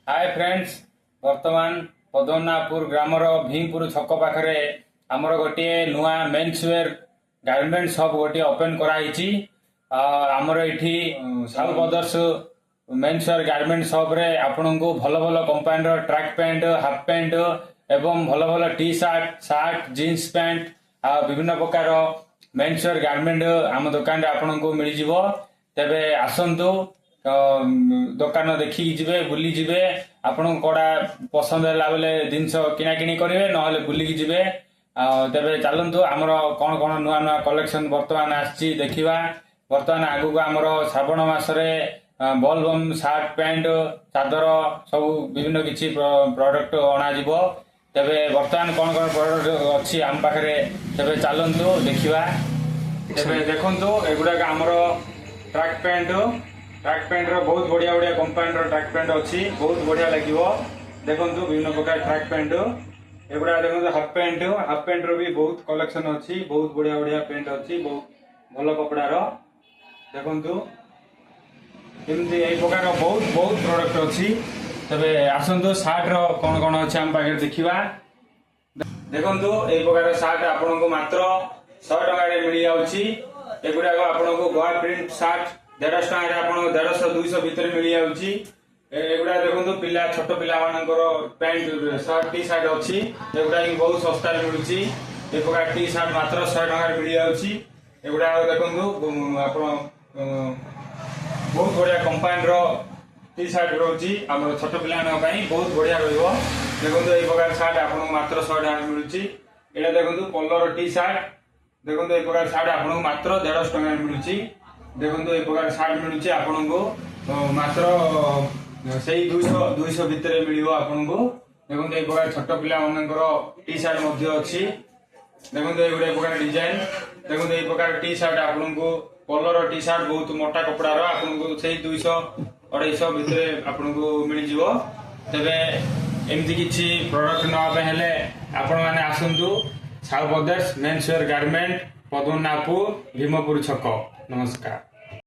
Hi friends वर्तमान पदनापुर grammar Bhimpur छक पाखरे आमर गोटे नुआ मेन्सवेयर गारमेंट शॉप गोटे ओपन कराई आमर ये Sahu brothers menswear garment shop रे आपन को भल भल company track pant half pant एवं भल भल T shirt shirt jeans pant आ विभिन्न प्रकार मेन्सवेयर गारमेंट आम दुकान रे आपन को मिल जिवो। तेबे आसंतु दुकान देखिकी जिबे बुली जिबे आपन कोडा पसंद है बेले जिनस किना किणी करेंगे ना बुलिकी जिबे। तेबे चलतु आमर कौन कौन नुआ नुआ कलेक्शन बर्तमान आसी देखा। बर्तमान आगु को आमर श्रावण मासरे बलबम सार्ट पैंट चादर सब विभिन्न किसी प्रोडक्ट अणाजिब। तेबे बर्तमान कौन कौन प्रोडक्ट अच्छी आम पाखे तेबे चलतु देखा। तेबे देखंतु एगुड़ा आमर ट्रैक पैंट बहुत बढ़िया बढ़िया कंपानी ट्रैक पैंट अच्छी बहुत बढ़िया लगे। देखो विभिन्न प्रकार ट्रैक पैंट एगुड़ा देखो हाफ पैंट भी बहुत कलेक्शन अच्छी बहुत बढ़िया बढ़िया पैंट अच्छी बहुत भल कपड़ार। देखु एमती यही प्रकार बहुत बहुत प्रोडक्ट अच्छी। तेबे आसतु सार्ट कौन कौन अच्छे आम पाखे देखा। देखु यही प्रकार सार्ट आपन को मात्र 100 टका मिल जाऊँगी। एगुड़ा आपन को गोवा प्रिंट सार्ट 150 टका आप 150 200 भितर मिल जाऊँगी। एगुड़ा देखो पिला छोट पिला पैंट शर्ट टी शर्ट अच्छी एगुड़ा बहुत सस्ता मिलूँ। ए प्रकार टी शर्ट मात्र 100 टका मिल जाऊँगी। एगुड़ा देखो आप बहुत बढ़िया कंपानी टी शर्ट रोचे आम छोट पिला बहुत बढ़िया देखो ये प्रकार शर्ट आपको मात्र 100 टका मिलूँ। यहाँ देखो पलर टी शर्ट देखो ये प्रकार शर्ट आपको मात्र 150 टका मिलूँ। देखो ये प्रकार शर्ट मिलूँ आपन को मात्र से 200 भितर मिल आपन को। देखो ये प्रकार छोट पिला टी शर्ट अच्छी। देखो ये प्रकार डिजाइन देखो ये प्रकार टी शर्ट आपन को कलर टी शर्ट बहुत मोटा कपड़ार आपन को से 200 250 भितर आपन को मिल जिवो। तेबे एमती किछि प्रोडक्ट नवा हेले आपण माने आसंतु Sahu brothers menswear garment पदनापुर Bhimpur छक। नमस्कार।